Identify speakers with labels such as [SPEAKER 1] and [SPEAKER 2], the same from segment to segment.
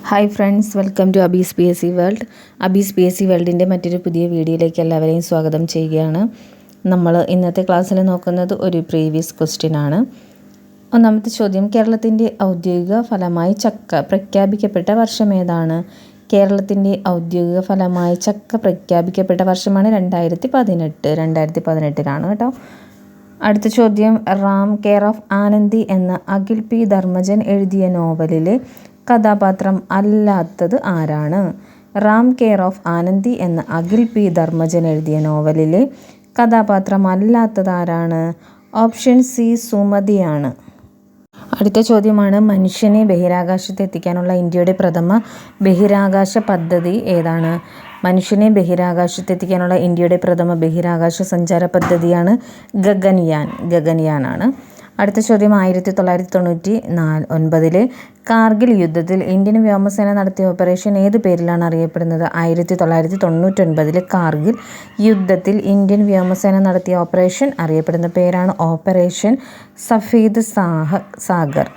[SPEAKER 1] Hi friends, welcome to Abees P S C world. Abees P S C വേൾഡിൻ്റെ മറ്റൊരു പുതിയ വീഡിയോയിലേക്ക് എല്ലാവരെയും സ്വാഗതം ചെയ്യുകയാണ്. നമ്മൾ ഇന്നത്തെ ക്ലാസ്സിൽ നോക്കുന്നത് ഒരു പ്രീവിയസ് ക്വസ്റ്റ്യൻ ആണ്. ഒന്നാമത്തെ ചോദ്യം, കേരളത്തിൻ്റെ ഔദ്യോഗിക ഫലമായി ചക്ക പ്രഖ്യാപിക്കപ്പെട്ട വർഷം ഏതാണ്? കേരളത്തിൻ്റെ ഔദ്യോഗിക ഫലമായി ചക്ക പ്രഖ്യാപിക്കപ്പെട്ട വർഷമാണ് 2018. 2018 കേട്ടോ. അടുത്ത ചോദ്യം, റാം കെയർ ഓഫ് ആനന്ദി എന്ന അഖിൽ പി ധർമ്മജൻ എഴുതിയ നോവലിലെ കഥാപാത്രം അല്ലാത്തത് ആരാണ്? റാം കെയർ ഓഫ് ആനന്ദി എന്ന അഖിൽ പി ധർമ്മജൻ എഴുതിയ നോവലിലെ കഥാപാത്രം അല്ലാത്തത് ആരാണ്? ഓപ്ഷൻ സി സുമതിയാണ്. അടുത്ത ചോദ്യമാണ്, മനുഷ്യനെ ബഹിരാകാശത്ത് എത്തിക്കാനുള്ള ഇന്ത്യയുടെ പ്രഥമ ബഹിരാകാശ പദ്ധതി ഏതാണ്? മനുഷ്യനെ ബഹിരാകാശത്ത് എത്തിക്കാനുള്ള ഇന്ത്യയുടെ പ്രഥമ ബഹിരാകാശ സഞ്ചാര പദ്ധതിയാണ് ഗഗൻയാൻ ആണ്. അടുത്ത ചോദ്യം, 1999 കാർഗിൽ യുദ്ധത്തിൽ ഇന്ത്യൻ വ്യോമസേന നടത്തിയ ഓപ്പറേഷൻ ഏത് പേരിലാണ് അറിയപ്പെടുന്നത്? 1999 കാർഗിൽ യുദ്ധത്തിൽ ഇന്ത്യൻ വ്യോമസേന നടത്തിയ ഓപ്പറേഷൻ അറിയപ്പെടുന്ന പേരാണ് ഓപ്പറേഷൻ സഫേദ് സാഗർ.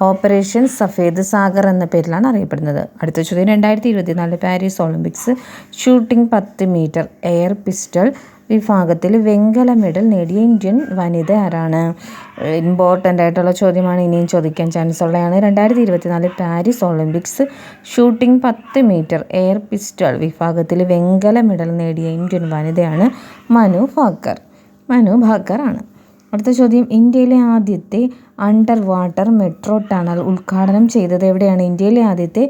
[SPEAKER 1] ഓപ്പറേഷൻ സഫേദ് സാഗർ എന്ന പേരിലാണ് അറിയപ്പെടുന്നത്. അടുത്ത ചോദ്യം, 2024 Paris Olympics shooting 10 meter air pistol വിഭാഗത്തിൽ വെങ്കല മെഡൽ നേടിയ ഇന്ത്യൻ വനിത ആരാണ്? ഇമ്പോർട്ടൻ്റ് ആയിട്ടുള്ള ചോദ്യമാണ്, ഇനിയും ചോദിക്കാൻ ചാൻസ് ഉള്ളതാണ്. 2024 Paris Olympics shooting 10 meter air pistol വിഭാഗത്തിൽ വെങ്കല മെഡൽ നേടിയ ഇന്ത്യൻ വനിതയാണ് മനു ഭാക്കർ ആണ്. അടുത്ത ചോദ്യം, ഇന്ത്യയിലെ ആദ്യത്തെ അണ്ടർ വാട്ടർ മെട്രോ ടണൽ ഉദ്ഘാടനം ചെയ്തത് എവിടെയാണ്? ഇന്ത്യയിലെ ആദ്യത്തെ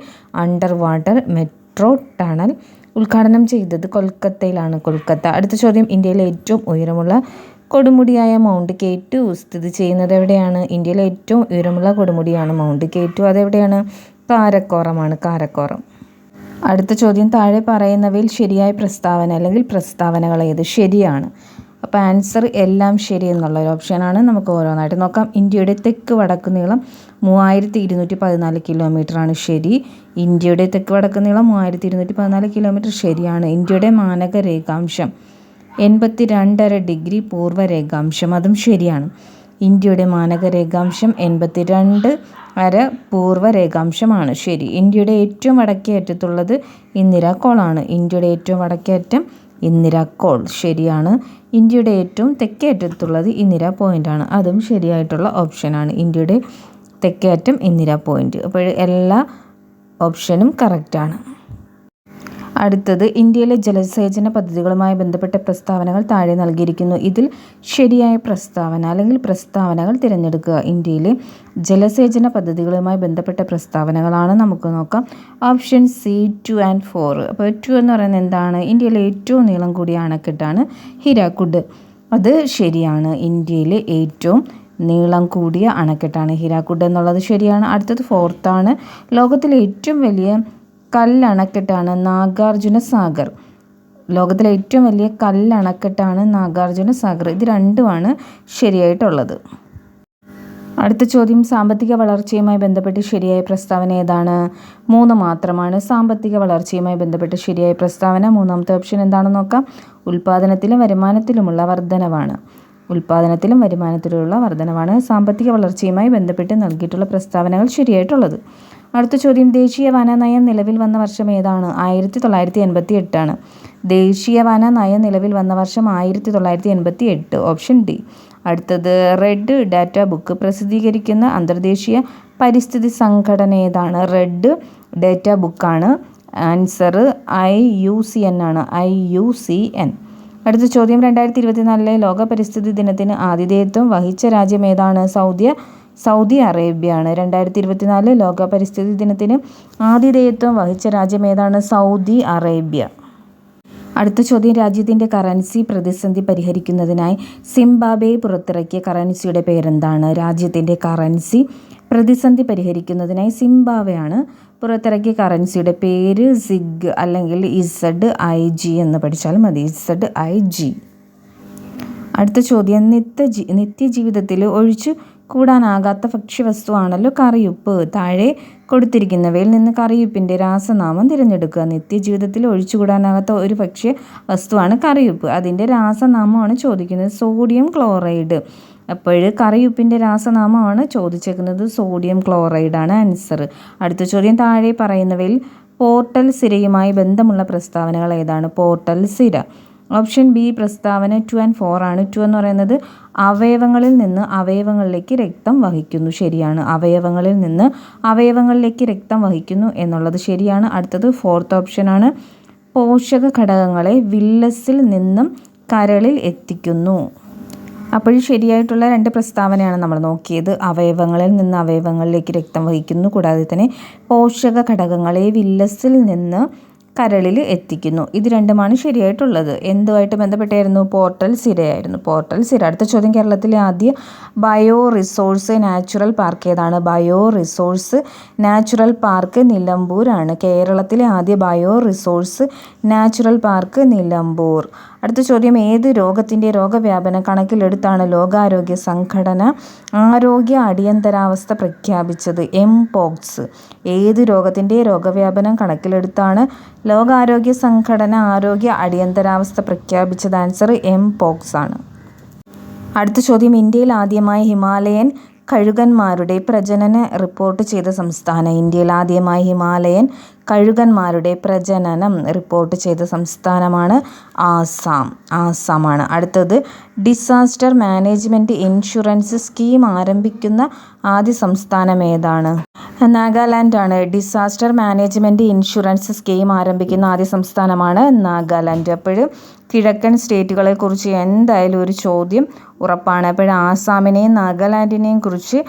[SPEAKER 1] അണ്ടർ വാട്ടർ മെട്രോ ടണൽ ഉദ്ഘാടനം ചെയ്തത് കൊൽക്കത്തയിലാണ്. അടുത്ത ചോദ്യം, ഇന്ത്യയിലെ ഏറ്റവും ഉയരമുള്ള കൊടുമുടിയായ മൗണ്ട് K2 സ്ഥിതി ചെയ്യുന്നത് എവിടെയാണ്? ഇന്ത്യയിലെ ഏറ്റവും ഉയരമുള്ള കൊടുമുടിയാണ് മൗണ്ട് K2. അതെവിടെയാണ്? കാരക്കോറം. അടുത്ത ചോദ്യം, താഴെ പറയുന്നവയിൽ ശരിയായ പ്രസ്താവന അല്ലെങ്കിൽ പ്രസ്താവനകൾ ഏത്? ശരിയാണ്. അപ്പോൾ ആൻസർ എല്ലാം ശരി എന്നുള്ള ഒരു ഓപ്ഷനാണ്. നമുക്ക് ഓരോന്നായിട്ട് നോക്കാം. ഇന്ത്യയുടെ തെക്ക് വടക്ക് നീളം 3214 കിലോമീറ്ററാണ് ശരി. ഇന്ത്യയുടെ തെക്ക് വടക്ക് നീളം 3214 കിലോമീറ്റർ ശരിയാണ്. ഇന്ത്യയുടെ മാനക രേഖാംശം 82.5 ഡിഗ്രി പൂർവ്വ രേഖാംശം, അതും ശരിയാണ്. ഇന്ത്യയുടെ മാനക രേഖാംശം 82.5 പൂർവ്വ രേഖാംശമാണ് ശരി. ഇന്ത്യയുടെ ഏറ്റവും വടക്കേ അറ്റത്തുള്ളത് ഇന്ദിരാക്കോളാണ്. ഇന്ത്യയുടെ ഏറ്റവും വടക്കേ അറ്റം ഇന്ദിരാക്കോൾ ശരിയാണ്. ഇന്ത്യയുടെ ഏറ്റവും തെക്കേ അറ്റത്തുള്ളത് ഇന്ദിരാ പോയിൻ്റാണ്, അതും ശരിയായിട്ടുള്ള ഓപ്ഷനാണ്. ഇന്ത്യയുടെ തെക്കേ അറ്റം ഇന്ദിരാ പോയിൻ്റ്. അപ്പോൾ എല്ലാ ഓപ്ഷനും കറക്റ്റാണ്. അടുത്തത്, ഇന്ത്യയിലെ ജലസേചന പദ്ധതികളുമായി ബന്ധപ്പെട്ട പ്രസ്താവനകൾ താഴെ നൽകിയിരിക്കുന്നു. ഇതിൽ ശരിയായ പ്രസ്താവന അല്ലെങ്കിൽ പ്രസ്താവനകൾ തിരഞ്ഞെടുക്കുക. ഇന്ത്യയിലെ ജലസേചന പദ്ധതികളുമായി ബന്ധപ്പെട്ട പ്രസ്താവനകളാണ്. നമുക്ക് നോക്കാം. Option C 2 and 4. അപ്പോൾ 2 എന്ന് പറയുന്നത് എന്താണ്? ഇന്ത്യയിലെ ഏറ്റവും നീളം കൂടിയ അണക്കെട്ടാണ് ഹിരാക്കുഡ്. അത് ശരിയാണ്. ഇന്ത്യയിലെ ഏറ്റവും നീളം കൂടിയ അണക്കെട്ടാണ് ഹിരാക്കുഡ് എന്നുള്ളത് ശരിയാണ്. അടുത്തത് 4th ആണ്. ലോകത്തിലെ ഏറ്റവും വലിയ കല്ലണക്കെട്ടാണ് നാഗാർജുന സാഗർ. ലോകത്തിലെ ഏറ്റവും വലിയ കല്ലണക്കെട്ടാണ് നാഗാർജുന സാഗർ. ഇത് രണ്ടുമാണ് ശരിയായിട്ടുള്ളത്. അടുത്ത ചോദ്യം, സാമ്പത്തിക വളർച്ചയുമായി ബന്ധപ്പെട്ട് ശരിയായ പ്രസ്താവന ഏതാണ്? 3 മാത്രമാണ് സാമ്പത്തിക വളർച്ചയുമായി ബന്ധപ്പെട്ട് ശരിയായ പ്രസ്താവന. മൂന്നാമത്തെ ഓപ്ഷൻ എന്താണെന്ന് നോക്കാം. ഉൽപ്പാദനത്തിലും വരുമാനത്തിലുമുള്ള വർധനവാണ് സാമ്പത്തിക വളർച്ചയുമായി ബന്ധപ്പെട്ട് നൽകിയിട്ടുള്ള പ്രസ്താവനകൾ ശരിയായിട്ടുള്ളത്. അടുത്ത ചോദ്യം, ദേശീയ വന നയം നിലവിൽ വന്ന വർഷം ഏതാണ്? 1988 ആണ്. ദേശീയ വന നയം നിലവിൽ വന്ന വർഷം 1988, ഓപ്ഷൻ ഡി. അടുത്തത്, റെഡ് ഡാറ്റ ബുക്ക് പ്രസിദ്ധീകരിക്കുന്ന അന്തർദേശീയ പരിസ്ഥിതി സംഘടന ഏതാണ്? റെഡ് ഡാറ്റ ബുക്കാണ്. ആൻസർ IUCN ആണ്. IUCN. അടുത്ത ചോദ്യം, 2024 ലോക പരിസ്ഥിതി ദിനത്തിന് ആതിഥേയത്വം വഹിച്ച രാജ്യം ഏതാണ്? സൗദി അറേബ്യയാണ്. 2024 ലോക പരിസ്ഥിതി ദിനത്തിന് ആതിഥേയത്വം വഹിച്ച രാജ്യം ഏതാണ്? Saudi Arabia. അടുത്ത ചോദ്യം, രാജ്യത്തിൻ്റെ കറൻസി പ്രതിസന്ധി പരിഹരിക്കുന്നതിനായി സിംബാബ്വെ പുറത്തിറക്കിയ കറൻസിയുടെ പേരെന്താണ്? രാജ്യത്തിൻ്റെ കറൻസി പ്രതിസന്ധി പരിഹരിക്കുന്നതിനായി സിംബാബ്വെയാണ് പുറത്തിറക്കിയ കറൻസിയുടെ പേര് സിഗ് അല്ലെങ്കിൽ ZIG എന്ന് പഠിച്ചാലും മതി. ZIG. അടുത്ത ചോദ്യം, നിത്യജീവിതത്തിൽ ഒഴിച്ചു കൂടാനാകാത്ത ഭക്ഷ്യവസ്തുവാണല്ലോ കറിയുപ്പ്. താഴെ കൊടുത്തിരിക്കുന്നവയിൽ നിന്ന് കറിയുപ്പിൻ്റെ രാസനാമം തിരഞ്ഞെടുക്കുക. നിത്യജീവിതത്തിൽ ഒഴിച്ചുകൂടാനാകാത്ത ഒരു ഭക്ഷ്യ വസ്തുവാണ് കറിയുപ്പ്. അതിൻ്റെ രാസനാമമാണ് ചോദിക്കുന്നത്. Sodium chloride. അപ്പോൾ കറിയുപ്പിൻ്റെ രാസനാമമാണ് ചോദിച്ചേക്കുന്നത്. Sodium ക്ലോറൈഡാണ് answer. അടുത്ത ചോദ്യം, താഴെ പറയുന്നവയിൽ പോർട്ടൽ സിരയുമായി ബന്ധമുള്ള പ്രസ്താവനകൾ ഏതാണ്? പോർട്ടൽ സിര. ഓപ്ഷൻ ബി പ്രസ്താവന 2 and 4 ആണ്. 2 എന്ന് പറയുന്നത് അവയവങ്ങളിൽ നിന്ന് അവയവങ്ങളിലേക്ക് രക്തം വഹിക്കുന്നു, ശരിയാണ്. അവയവങ്ങളിൽ നിന്ന് അവയവങ്ങളിലേക്ക് രക്തം വഹിക്കുന്നു എന്നുള്ളത് ശരിയാണ്. അടുത്തത് 4th ഓപ്ഷനാണ്. പോഷക ഘടകങ്ങളെ വില്ലസിൽ നിന്നും കരളിൽ എത്തിക്കുന്നു. അപ്പോൾ ശരിയായിട്ടുള്ള 2 പ്രസ്താവനയാണ് നമ്മൾ നോക്കിയത്. അവയവങ്ങളിൽ നിന്ന് അവയവങ്ങളിലേക്ക് രക്തം വഹിക്കുന്നു, കൂടാതെ തന്നെ പോഷക ഘടകങ്ങളെ വില്ലസിൽ നിന്ന് കരളിൽ എത്തിക്കുന്നു. ഇത് രണ്ടുമാണ് ശരിയായിട്ടുള്ളത്. എന്തുമായിട്ട് ബന്ധപ്പെട്ടായിരുന്നു? പോർട്ടൽ സിരയായിരുന്നു. പോർട്ടൽ സിര. അടുത്ത ചോദ്യം, കേരളത്തിലെ ആദ്യ ബയോ റിസോഴ്സ് നാച്ചുറൽ പാർക്ക് ഏതാണ്? ബയോ റിസോഴ്സ് നാച്ചുറൽ പാർക്ക് നിലമ്പൂരാണ്. കേരളത്തിലെ ആദ്യ bio resource natural park Nilambur. അടുത്ത ചോദ്യം, ഏത് രോഗത്തിൻ്റെ രോഗവ്യാപനം കണക്കിലെടുത്താണ് ലോകാരോഗ്യ സംഘടന ആരോഗ്യ അടിയന്തരാവസ്ഥ പ്രഖ്യാപിച്ചത്? എംപോക്സ്. ഏത് രോഗത്തിൻ്റെ രോഗവ്യാപനം കണക്കിലെടുത്താണ് ലോകാരോഗ്യ സംഘടന ആരോഗ്യ അടിയന്തരാവസ്ഥ പ്രഖ്യാപിച്ചത്? ആൻസർ എംപോക്സ് ആണ്. അടുത്ത ചോദ്യം, ഇന്ത്യയിൽ ആദ്യമായി ഹിമാലയൻ കഴുകന്മാരുടെ പ്രജനനം റിപ്പോർട്ട് ചെയ്ത സംസ്ഥാനം? ഇന്ത്യയിൽ ആദ്യമായി ഹിമാലയൻ കഴുകന്മാരുടെ പ്രജനനം റിപ്പോർട്ട് ചെയ്ത സംസ്ഥാനമാണ് ആസാമാണ്. അടുത്തത്, ഡിസാസ്റ്റർ മാനേജ്മെൻറ്റ് ഇൻഷുറൻസ് സ്കീം ആരംഭിക്കുന്ന ആദ്യ സംസ്ഥാനം ഏതാണ്? നാഗാലാൻഡ് ആണ്. ഡിസാസ്റ്റർ മാനേജ്മെൻറ്റ് ഇൻഷുറൻസ് സ്കീം ആരംഭിക്കുന്ന ആദ്യ സംസ്ഥാനമാണ് നാഗാലാൻഡ്. അപ്പോൾ കിഴക്കൻ സ്റ്റേറ്റുകളെ കുറിച്ച് എന്തായാലും ഒരു ചോദ്യം ഉറപ്പാണ്. അപ്പോൾ ആസാമിനെയും നാഗാലാൻഡിനെയും കുറിച്ച്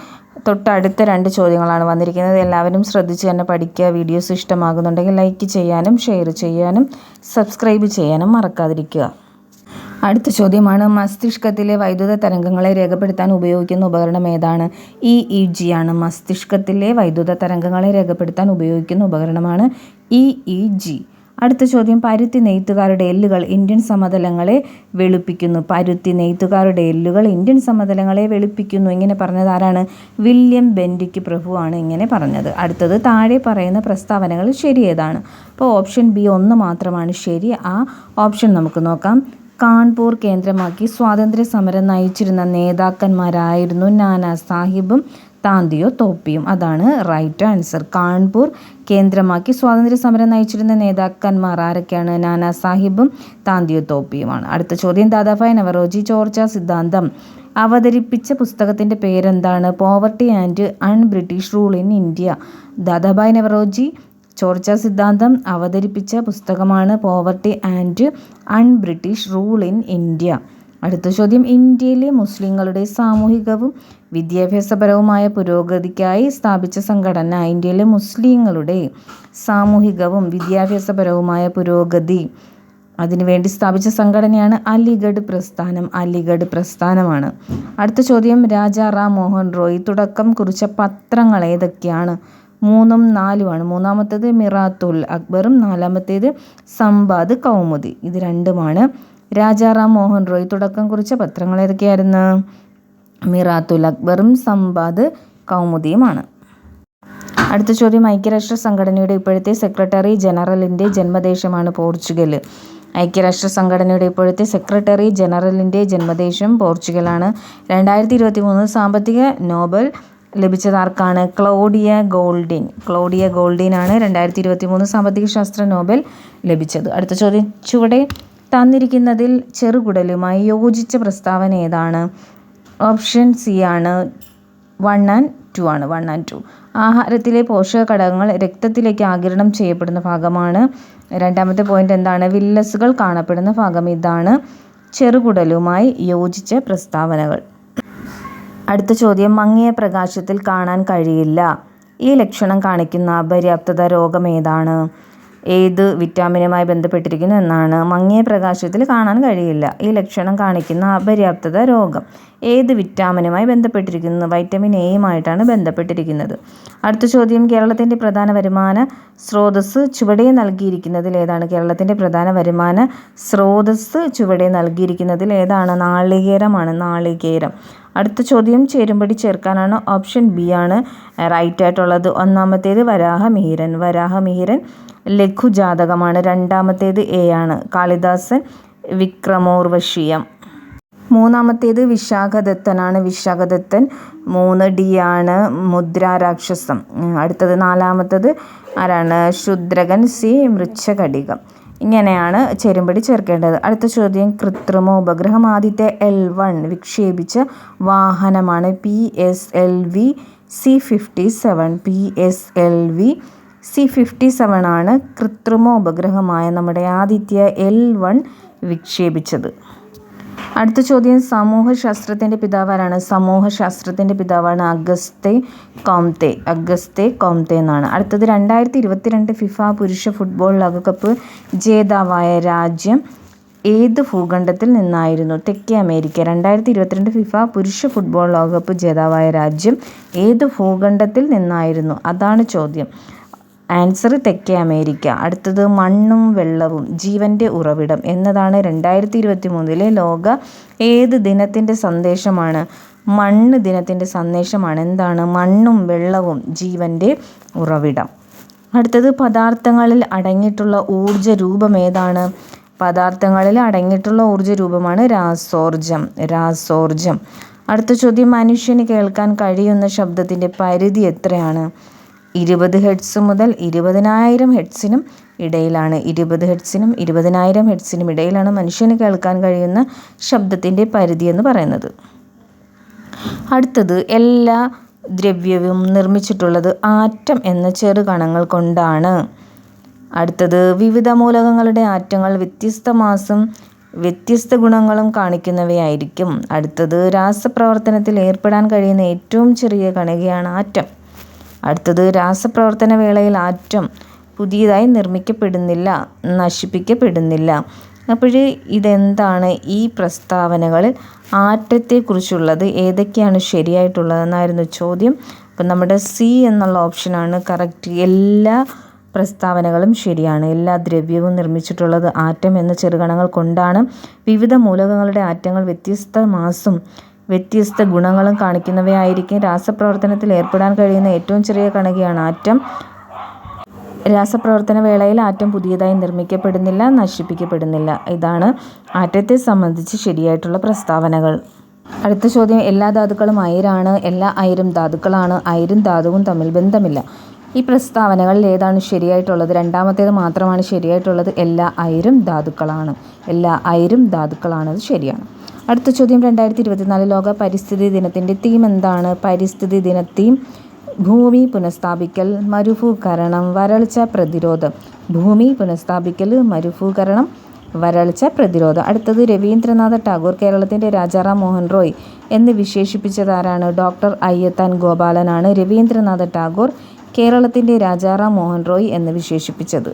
[SPEAKER 1] തൊട്ടടുത്ത 2 ചോദ്യങ്ങളാണ് വന്നിരിക്കുന്നത്. എല്ലാവരും ശ്രദ്ധിച്ച് തന്നെ പഠിക്കുക. വീഡിയോസ് ഇഷ്ടമാകുന്നുണ്ടെങ്കിൽ ലൈക്ക് ചെയ്യാനും ഷെയർ ചെയ്യാനും സബ്സ്ക്രൈബ് ചെയ്യാനും മറക്കാതിരിക്കുക. അടുത്ത ചോദ്യമാണ്, മസ്തിഷ്കത്തിലെ വൈദ്യുത തരംഗങ്ങളെ രേഖപ്പെടുത്താൻ ഉപയോഗിക്കുന്ന ഉപകരണം ഏതാണ്? EEG ആണ്. മസ്തിഷ്കത്തിലെ വൈദ്യുത തരംഗങ്ങളെ രേഖപ്പെടുത്താൻ ഉപയോഗിക്കുന്ന ഉപകരണമാണ് EEG. അടുത്ത ചോദ്യം, പരുത്തി നെയ്ത്തുകാരുടെ എല്ലുകൾ ഇന്ത്യൻ സമതലങ്ങളെ വെളുപ്പിക്കുന്നു. പരുത്തി നെയ്ത്തുകാരുടെ എല്ലുകൾ ഇന്ത്യൻ സമതലങ്ങളെ വെളുപ്പിക്കുന്നു. ഇങ്ങനെ പറഞ്ഞത് ആരാണ്? വില്യം ബെൻഡിക് പ്രഭുവാണ് ഇങ്ങനെ പറഞ്ഞത്. അടുത്തത്, താഴെ പറയുന്ന പ്രസ്താവനകൾ ശരിയേതാണ്? അപ്പോൾ ഓപ്ഷൻ ബി 1 മാത്രമാണ് ശരി. ആ ഓപ്ഷൻ നമുക്ക് നോക്കാം. കാൺപൂർ കേന്ദ്രമാക്കി സ്വാതന്ത്ര്യ സമരം നയിച്ചിരുന്ന നേതാക്കന്മാരായിരുന്നു നാനാ സാഹിബും താന്തിയോ തോപ്പിയും. അതാണ് റൈറ്റ് ആൻസർ. കാൺപൂർ കേന്ദ്രമാക്കി സ്വാതന്ത്ര്യ സമരം നയിച്ചിരുന്ന നേതാക്കന്മാർ ആരൊക്കെയാണ്? നാനാ സാഹിബും താന്തിയോ തോപ്പിയുമാണ്. അടുത്ത ചോദ്യം, ദാദാഭായ് നവറോജി ചോർച്ചാ സിദ്ധാന്തം അവതരിപ്പിച്ച പുസ്തകത്തിൻ്റെ പേരെന്താണ്? Poverty and un British rule in India. Dadabhai Naoroji ചോർച്ചാ സിദ്ധാന്തം അവതരിപ്പിച്ച പുസ്തകമാണ് poverty and un British rule in India. അടുത്ത ചോദ്യം, ഇന്ത്യയിലെ മുസ്ലിങ്ങളുടെ സാമൂഹികവും വിദ്യാഭ്യാസപരവുമായ പുരോഗതിക്കായി സ്ഥാപിച്ച സംഘടന? ഇന്ത്യയിലെ മുസ്ലിങ്ങളുടെ സാമൂഹികവും വിദ്യാഭ്യാസപരവുമായ പുരോഗതി അതിനുവേണ്ടി സ്ഥാപിച്ച സംഘടനയാണ് അലിഗഡ് പ്രസ്ഥാനം. അലിഗഡ് പ്രസ്ഥാനമാണ്. അടുത്ത ചോദ്യം, രാജാ റാം മോഹൻ റോയ് തുടക്കം കുറിച്ച പത്രങ്ങൾ ഏതൊക്കെയാണ്? 3ഉം 4ഉമാണ്. മൂന്നാമത്തേത് മിറാത്തുൽ അക്ബറും 4മത്തേത് സംബാദ് കൗമുദി. ഇത് രണ്ടുമാണ്. രാജാ റാം മോഹൻ റോയ് തുടക്കം കുറിച്ച പത്രങ്ങൾ ഏതൊക്കെയായിരുന്നു? മിറാത്തുൽ അക്ബറും സംബാദ് കൗമുദിയുമാണ്. അടുത്ത ചോദ്യം, ഐക്യരാഷ്ട്ര സംഘടനയുടെ ഇപ്പോഴത്തെ സെക്രട്ടറി ജനറലിൻ്റെ ജന്മദേശമാണ് പോർച്ചുഗൽ. ഐക്യരാഷ്ട്ര സംഘടനയുടെ ഇപ്പോഴത്തെ സെക്രട്ടറി ജനറലിൻ്റെ ജന്മദേശം പോർച്ചുഗലാണ്. 2023 സാമ്പത്തിക നോബൽ ലഭിച്ചത് ആർക്കാണ്? ക്ലോഡിയ ഗോൾഡിനാണ് 2023 സാമ്പത്തിക ശാസ്ത്ര നോബൽ ലഭിച്ചത്. അടുത്ത ചോദ്യം, ചുവടെ തന്നിരിക്കുന്നതിൽ ചെറുകുടലുമായി യോജിച്ച പ്രസ്താവന ഏതാണ്? ഓപ്ഷൻ സി ആണ്. 1 and 2 ആണ്. 1 and 2. ആഹാരത്തിലെ പോഷക ഘടകങ്ങൾ രക്തത്തിലേക്ക് ആഗിരണം ചെയ്യപ്പെടുന്ന ഭാഗമാണ്. രണ്ടാമത്തെ പോയിന്റ് എന്താണ്? വില്ലസുകൾ കാണപ്പെടുന്ന ഭാഗം. ഇതാണ് ചെറുകുടലുമായി യോജിച്ച പ്രസ്താവനകൾ. അടുത്ത ചോദ്യം, മങ്ങിയ പ്രകാശത്തിൽ കാണാൻ കഴിയില്ല. ഈ ലക്ഷണം കാണിക്കുന്ന അപര്യാപ്തത രോഗം ഏതാണ്? ഏത് വിറ്റാമിനുമായി ബന്ധപ്പെട്ടിരിക്കുന്നു എന്നാണ്? മങ്ങിയ പ്രകാശത്തിൽ കാണാൻ കഴിയില്ല. ഈ ലക്ഷണം കാണിക്കുന്ന അപര്യാപ്തത രോഗം ഏത് വിറ്റാമിനുമായി ബന്ധപ്പെട്ടിരിക്കുന്നു? വൈറ്റമിൻ എയുമായിട്ടാണ് ബന്ധപ്പെട്ടിരിക്കുന്നത്. അടുത്ത ചോദ്യം, കേരളത്തിൻ്റെ പ്രധാന വരുമാന സ്രോതസ്സ് ചുവടെ നൽകിയിരിക്കുന്നതിൽ ഏതാണ്? കേരളത്തിൻ്റെ പ്രധാന വരുമാന സ്രോതസ്സ് ചുവടെ നൽകിയിരിക്കുന്നതിൽ ഏതാണ്? നാളികേരമാണ്. നാളികേരം. അടുത്ത ചോദ്യം, ചേരുംപടി ചേർക്കാനാണ്. ഓപ്ഷൻ ബി ആണ് റൈറ്റ് ആയിട്ടുള്ളത്. ഒന്നാമത്തേത് വരാഹമിഹിരൻ. വരാഹമിഹിരൻ ലഘുജാതകമാണ്. രണ്ടാമത്തേത് എ ആണ് കാളിദാസൻ വിക്രമോർവശീയം. മൂന്നാമത്തേത് വിശാഖദത്തനാണ്. വിശാഖദത്തൻ. 3D ആണ് മുദ്രാരാക്ഷസം. അടുത്തത് നാലാമത്തത് ആരാണ്? ശൂദ്രകൻ. C മൃച്ഛകടികം. ഇങ്ങനെയാണ് ചേരുംപടി ചേർക്കേണ്ടത്. അടുത്ത ചോദ്യം, കൃത്രിമ ഉപഗ്രഹം ആദ്യത്തെ L1 വിക്ഷേപിച്ച വാഹനമാണ് PSLV C-57. PSLV C-57 ആണ് കൃത്രിമ ഉപഗ്രഹമായ നമ്മുടെ ആദിത്യ L1 വിക്ഷേപിച്ചത്. അടുത്ത ചോദ്യം, സമൂഹശാസ്ത്രത്തിൻ്റെ പിതാവാരാണ്? സമൂഹശാസ്ത്രത്തിൻ്റെ പിതാവാണ് അഗസ്തെ കോംതെ. അഗസ്തെ കോംതെ എന്നാണ്. അടുത്തത് 2022 ഫിഫ പുരുഷ ഫുട്ബോൾ ലോകകപ്പ് ജേതാവായ രാജ്യം ഏത് ഭൂഖണ്ഡത്തിൽ നിന്നായിരുന്നു? തെക്കേ അമേരിക്ക. 2022 ഫിഫ പുരുഷ ഫുട്ബോൾ ലോകകപ്പ് ജേതാവായ രാജ്യം ഏത് ഭൂഖണ്ഡത്തിൽ നിന്നായിരുന്നു? അതാണ് ചോദ്യം. ആൻസർ തെക്കേ അമേരിക്ക. അടുത്തത്, മണ്ണും വെള്ളവും ജീവൻ്റെ ഉറവിടം എന്നതാണ് 2023 ലോക ഏത് ദിനത്തിൻ്റെ സന്ദേശമാണ്? മണ്ണ് ദിനത്തിൻ്റെ സന്ദേശമാണ്. എന്താണ്? മണ്ണും വെള്ളവും ജീവൻ്റെ ഉറവിടം. അടുത്തത്, പദാർത്ഥങ്ങളിൽ അടങ്ങിയിട്ടുള്ള ഊർജ്ജ രൂപം ഏതാണ്? പദാർത്ഥങ്ങളിൽ അടങ്ങിയിട്ടുള്ള ഊർജ്ജ രൂപമാണ് രാസോർജം. രാസോർജം. അടുത്ത ചോദ്യം, മനുഷ്യന് കേൾക്കാൻ കഴിയുന്ന ശബ്ദത്തിൻ്റെ പരിധി എത്രയാണ്? 20 ഹെർട്സ് മുതൽ 20,000 ഹെർട്സിനും ഇടയിലാണ്. 20 ഹെർട്സിനും 20,000 ഹെർട്സിനും ഇടയിലാണ് മനുഷ്യന് കേൾക്കാൻ കഴിയുന്ന ശബ്ദത്തിൻ്റെ പരിധി എന്ന് പറയുന്നത്. അടുത്തത്, എല്ലാ ദ്രവ്യവും നിർമ്മിച്ചിട്ടുള്ളത് ആറ്റം എന്ന ചെറുകണങ്ങൾ കൊണ്ടാണ്. അടുത്തത്, വിവിധ മൂലകങ്ങളുടെ ആറ്റങ്ങൾ വ്യത്യസ്ത മാസും വ്യത്യസ്ത ഗുണങ്ങളും കാണിക്കുന്നവയായിരിക്കും. അടുത്തത്, രാസപ്രവർത്തനത്തിൽ ഏർപ്പെടാൻ കഴിയുന്ന ഏറ്റവും ചെറിയ കണികയാണ് ആറ്റം. അടുത്തത്, രാസപ്രവർത്തന വേളയിൽ ആറ്റം പുതിയതായി നിർമ്മിക്കപ്പെടുന്നില്ല, നശിപ്പിക്കപ്പെടുന്നില്ല. അപ്പോൾ ഇതെന്താണ്? ഈ പ്രസ്താവനകളിൽ ആറ്റത്തെക്കുറിച്ചുള്ളത് ഏതൊക്കെയാണ് ശരിയായിട്ടുള്ളതെന്നായിരുന്നു ചോദ്യം. അപ്പം നമ്മുടെ C എന്നുള്ള ഓപ്ഷനാണ് കറക്റ്റ്. എല്ലാ പ്രസ്താവനകളും ശരിയാണ്. എല്ലാ ദ്രവ്യവും നിർമ്മിച്ചിട്ടുള്ളത് ആറ്റം എന്ന ചെറുകണങ്ങൾ കൊണ്ടാണ്. വിവിധ മൂലകങ്ങളുടെ ആറ്റങ്ങൾ വ്യത്യസ്ത മാസും വ്യത്യസ്ത ഗുണങ്ങളും കാണിക്കുന്നവയായിരിക്കും. രാസപ്രവർത്തനത്തിൽ ഏർപ്പെടാൻ കഴിയുന്ന ഏറ്റവും ചെറിയ കണികയാണ് ആറ്റം. രാസപ്രവർത്തന വേളയിൽ ആറ്റം പുതിയതായി നിർമ്മിക്കപ്പെടുന്നില്ല, നശിപ്പിക്കപ്പെടുന്നില്ല. ഇതാണ് ആറ്റത്തെ സംബന്ധിച്ച് ശരിയായിട്ടുള്ള പ്രസ്താവനകൾ. അടുത്ത ചോദ്യം, എല്ലാ ധാതുക്കളും അയിരാണ്. എല്ലാ അയിരും ധാതുക്കളാണ്. അയിരും ധാതുവും തമ്മിൽ ബന്ധമില്ല. ഈ പ്രസ്താവനകളിൽ ഏതാണ് ശരിയായിട്ടുള്ളത്? രണ്ടാമത്തേത് മാത്രമാണ് ശരിയായിട്ടുള്ളത്. എല്ലാ അയിരും ധാതുക്കളാണ്. എല്ലാ അയിരും ധാതുക്കളാണ്. അത് ശരിയാണ്. അടുത്ത ചോദ്യം, 2024 ലോക പരിസ്ഥിതി ദിനത്തിൻ്റെ തീം എന്താണ്? പരിസ്ഥിതി ദിന തീം ഭൂമി പുനഃസ്ഥാപിക്കൽ, മരുഭൂകരണം, വരൾച്ച പ്രതിരോധം. ഭൂമി പുനഃസ്ഥാപിക്കൽ, മരുഭൂകരണം, വരൾച്ച പ്രതിരോധം. അടുത്തത്, രവീന്ദ്രനാഥ ടാഗോർ കേരളത്തിൻ്റെ രാജാറാം മോഹൻ റോയ് എന്ന് വിശേഷിപ്പിച്ചതാരാണ്? ഡോക്ടർ അയ്യത്താൻ ഗോപാലനാണ് രവീന്ദ്രനാഥ ടാഗോർ കേരളത്തിൻ്റെ രാജാറാം മോഹൻ റോയ് എന്ന് വിശേഷിപ്പിച്ചത്.